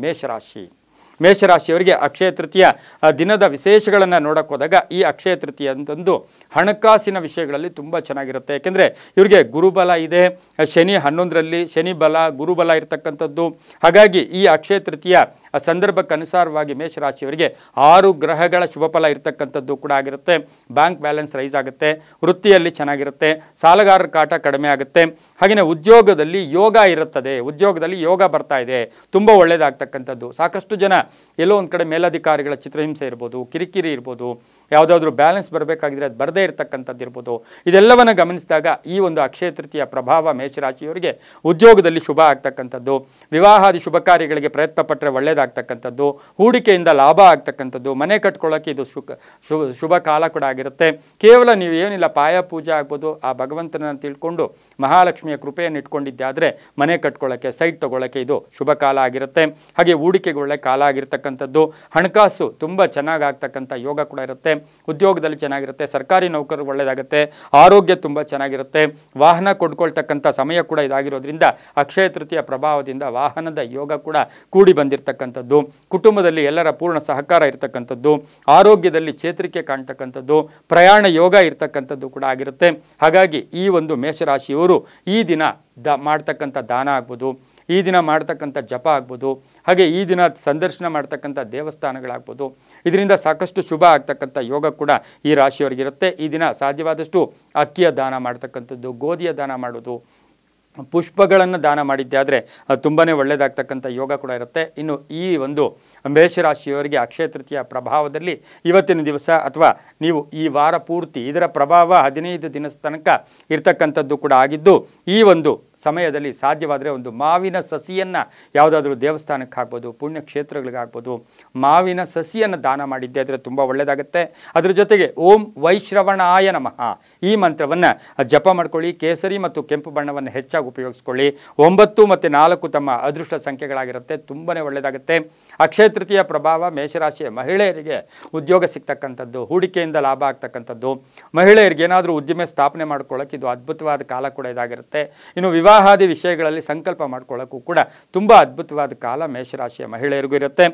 ಮೇಷರಾಶಿ. ಮೇಷರಾಶಿಯವರಿಗೆ ಅಕ್ಷಯ ತೃತೀಯ ದಿನದ ವಿಶೇಷಗಳನ್ನು ನೋಡೋಕೆ ಹೋದಾಗ ಈ ಅಕ್ಷಯ ತೃತೀಯ ಅಂತಂದು ಹಣಕಾಸಿನ ವಿಷಯಗಳಲ್ಲಿ ತುಂಬ ಚೆನ್ನಾಗಿರುತ್ತೆ. ಯಾಕೆಂದರೆ ಇವರಿಗೆ ಗುರುಬಲ ಇದೆ, ಶನಿ 11ರಲ್ಲಿ, ಶನಿ ಬಲ ಗುರುಬಲ ಇರತಕ್ಕಂಥದ್ದು. ಹಾಗಾಗಿ ಈ ಅಕ್ಷಯ ತೃತೀಯ ಸಂದರ್ಭಕ್ಕೆ ಅನುಸಾರವಾಗಿ ಮೇಷರಾಶಿಯವರಿಗೆ 6 ಗ್ರಹಗಳ ಶುಭಫಲ ಇರತಕ್ಕಂಥದ್ದು ಕೂಡ ಆಗಿರುತ್ತೆ. ಬ್ಯಾಂಕ್ ಬ್ಯಾಲೆನ್ಸ್ ರೈಸ್ ಆಗುತ್ತೆ, ವೃತ್ತಿಯಲ್ಲಿ ಚೆನ್ನಾಗಿರುತ್ತೆ, ಸಾಲಗಾರರ ಕಾಟ ಕಡಿಮೆ ಆಗುತ್ತೆ. ಹಾಗೆಯೇ ಉದ್ಯೋಗದಲ್ಲಿ ಯೋಗ ಇರುತ್ತದೆ, ಉದ್ಯೋಗದಲ್ಲಿ ಯೋಗ ಬರ್ತಾ ಇದೆ, ತುಂಬ ಒಳ್ಳೆಯದಾಗ್ತಕ್ಕಂಥದ್ದು. ಸಾಕಷ್ಟು ಜನ ಎಲ್ಲೋ ಒಂದು ಕಡೆ ಮೇಲಧಿಕಾರಿಗಳ ಚಿತ್ರಹಿಂಸೆ ಇರ್ಬೋದು, ಕಿರಿಕಿರಿ ಇರ್ಬೋದು, ಯಾವುದಾದ್ರೂ ಬ್ಯಾಲೆನ್ಸ್ ಬರಬೇಕಾಗಿದ್ರೆ ಅದು ಬರದೇ ಇರತಕ್ಕಂಥದ್ದು ಇರ್ಬೋದು. ಇದೆಲ್ಲವನ್ನು ಗಮನಿಸಿದಾಗ ಈ ಒಂದು ಅಕ್ಷಯ ತೃತೀಯ ಪ್ರಭಾವ ಮೇಷರಾಶಿಯವರಿಗೆ ಉದ್ಯೋಗದಲ್ಲಿ ಶುಭ ಆಗ್ತಕ್ಕಂಥದ್ದು, ವಿವಾಹಾದಿ ಶುಭ ಕಾರ್ಯಗಳಿಗೆ ಪ್ರಯತ್ನ ಪಟ್ಟರೆ ಒಳ್ಳೆಯದಾಗ್ತಕ್ಕಂಥದ್ದು, ಹೂಡಿಕೆಯಿಂದ ಲಾಭ ಆಗ್ತಕ್ಕಂಥದ್ದು, ಮನೆ ಕಟ್ಕೊಳ್ಳೋಕ್ಕೆ ಇದು ಶುಭ ಕಾಲ ಕೂಡ ಆಗಿರುತ್ತೆ. ಕೇವಲ ನೀವು ಏನಿಲ್ಲ ಪಾಯ ಪೂಜೆ ಆಗ್ಬೋದು, ಆ ಭಗವಂತನನ್ನು ತಿಳ್ಕೊಂಡು ಮಹಾಲಕ್ಷ್ಮಿಯ ಕೃಪೆಯನ್ನು ಇಟ್ಕೊಂಡಿದ್ದೆ ಆದರೆ ಮನೆ ಕಟ್ಕೊಳ್ಳೋಕ್ಕೆ, ಸೈಟ್ ತೊಗೊಳ್ಳೋಕ್ಕೆ ಇದು ಶುಭ ಕಾಲ ಆಗಿರುತ್ತೆ. ಹಾಗೆ ಹೂಡಿಕೆಗೊಳ್ಳೆ ಕಾಲ ಆಗಿರ್ತಕ್ಕಂಥದ್ದು, ಹಣಕಾಸು ತುಂಬ ಚೆನ್ನಾಗಿ ಆಗ್ತಕ್ಕಂಥ ಯೋಗ ಕೂಡ ಇರುತ್ತೆ. ಉದ್ಯೋಗದಲ್ಲಿ ಚೆನ್ನಾಗಿರುತ್ತೆ, ಸರ್ಕಾರಿ ನೌಕರರು ಒಳ್ಳೆಯದಾಗುತ್ತೆ, ಆರೋಗ್ಯ ತುಂಬ ಚೆನ್ನಾಗಿರುತ್ತೆ, ವಾಹನ ಕೊಂಡ್ಕೊಳ್ತಕ್ಕಂಥ ಸಮಯ ಕೂಡ ಇದಾಗಿರೋದ್ರಿಂದ ಅಕ್ಷಯ ತೃತೀಯ ಪ್ರಭಾವದಿಂದ ವಾಹನದ ಯೋಗ ಕೂಡ ಕೂಡಿ ಬಂದಿರತಕ್ಕಂಥದ್ದು, ಕುಟುಂಬದಲ್ಲಿ ಎಲ್ಲರ ಪೂರ್ಣ ಸಹಕಾರ ಇರತಕ್ಕಂಥದ್ದು, ಆರೋಗ್ಯದಲ್ಲಿ ಚೇತರಿಕೆ ಕಾಣ್ತಕ್ಕಂಥದ್ದು, ಪ್ರಯಾಣ ಯೋಗ ಇರತಕ್ಕಂಥದ್ದು ಕೂಡ ಆಗಿರುತ್ತೆ. ಹಾಗಾಗಿ ಈ ಒಂದು ಮೇಷರಾಶಿಯವರು ಈ ದಿನ ಮಾಡ್ತಕ್ಕಂಥ ದಾನ ಆಗ್ಬೋದು, ಈ ದಿನ ಮಾಡ್ತಕ್ಕಂಥ ಜಪ ಆಗ್ಬೋದು, ಹಾಗೆ ಈ ದಿನ ಸಂದರ್ಶನ ಮಾಡ್ತಕ್ಕಂಥ ದೇವಸ್ಥಾನಗಳಾಗ್ಬೋದು, ಇದರಿಂದ ಸಾಕಷ್ಟು ಶುಭ ಆಗ್ತಕ್ಕಂಥ ಯೋಗ ಕೂಡ ಈ ರಾಶಿಯವರಿಗಿರುತ್ತೆ. ಈ ದಿನ ಸಾಧ್ಯವಾದಷ್ಟು ಅಕ್ಕಿಯ ದಾನ ಮಾಡ್ತಕ್ಕಂಥದ್ದು, ಗೋಧಿಯ ದಾನ ಮಾಡೋದು, ಪುಷ್ಪಗಳನ್ನು ದಾನ ಮಾಡಿದ್ದೆ ಆದರೆ ತುಂಬಾ ಒಳ್ಳೆಯದಾಗ್ತಕ್ಕಂಥ ಯೋಗ ಕೂಡ ಇರುತ್ತೆ. ಇನ್ನು ಈ ಒಂದು ಮೇಷರಾಶಿಯವರಿಗೆ ಅಕ್ಷಯ ತೃತೀಯ ಪ್ರಭಾವದಲ್ಲಿ ಇವತ್ತಿನ ದಿವಸ ಅಥವಾ ನೀವು ಈ ವಾರ ಪೂರ್ತಿ ಇದರ ಪ್ರಭಾವ 15 ದಿನದ ತನಕ ಇರ್ತಕ್ಕಂಥದ್ದು ಕೂಡ ಆಗಿದ್ದು, ಈ ಒಂದು ಸಮಯದಲ್ಲಿ ಸಾಧ್ಯವಾದರೆ ಒಂದು ಮಾವಿನ ಸಸಿಯನ್ನು ಯಾವುದಾದ್ರೂ ದೇವಸ್ಥಾನಕ್ಕೆ ಹಾಕ್ಬೋದು, ಪುಣ್ಯಕ್ಷೇತ್ರಗಳಿಗಾಗ್ಬೋದು, ಮಾವಿನ ಸಸಿಯನ್ನು ದಾನ ಮಾಡಿದ್ದೆ ಆದರೆ ತುಂಬ ಒಳ್ಳೆಯದಾಗುತ್ತೆ. ಅದ್ರ ಜೊತೆಗೆ ಓಂ ವೈಶ್ರವಣಾಯ ನಮಃ ಈ ಮಂತ್ರವನ್ನು ಜಪ ಮಾಡ್ಕೊಳ್ಳಿ. ಕೇಸರಿ ಮತ್ತು ಕೆಂಪು ಬಣ್ಣವನ್ನು ಹೆಚ್ಚಾಗಿ ಉಪಯೋಗಿಸ್ಕೊಳ್ಳಿ. 9 ಮತ್ತು 4 ತಮ್ಮ ಅದೃಷ್ಟ ಸಂಖ್ಯೆಗಳಾಗಿರುತ್ತೆ, ತುಂಬಾ ಒಳ್ಳೆಯದಾಗುತ್ತೆ. ಅಕ್ಷಯ ತೃತೀಯ ಪ್ರಭಾವ ಮೇಷರಾಶಿಯ ಮಹಿಳೆಯರಿಗೆ ಉದ್ಯೋಗ ಸಿಗ್ತಕ್ಕಂಥದ್ದು, ಹೂಡಿಕೆಯಿಂದ ಲಾಭ ಆಗ್ತಕ್ಕಂಥದ್ದು, ಮಹಿಳೆಯರಿಗೆ ಏನಾದರೂ ಉದ್ಯಮ ಸ್ಥಾಪನೆ ಮಾಡ್ಕೊಳ್ಳೋಕೆ ಇದು ಅದ್ಭುತವಾದ ಕಾಲ ಕೂಡ ಇದಾಗಿರುತ್ತೆ. ಇನ್ನು ವಿವಾಹಾದಿ ವಿಷಯಗಳಲ್ಲಿ ಸಂಕಲ್ಪ ಮಾಡ್ಕೊಳ್ಳೋಕ್ಕೂ ಕೂಡ ತುಂಬ ಅದ್ಭುತವಾದ ಕಾಲ ಮೇಷರಾಶಿಯ ಮಹಿಳೆಯರಿಗೂ ಇರುತ್ತೆ.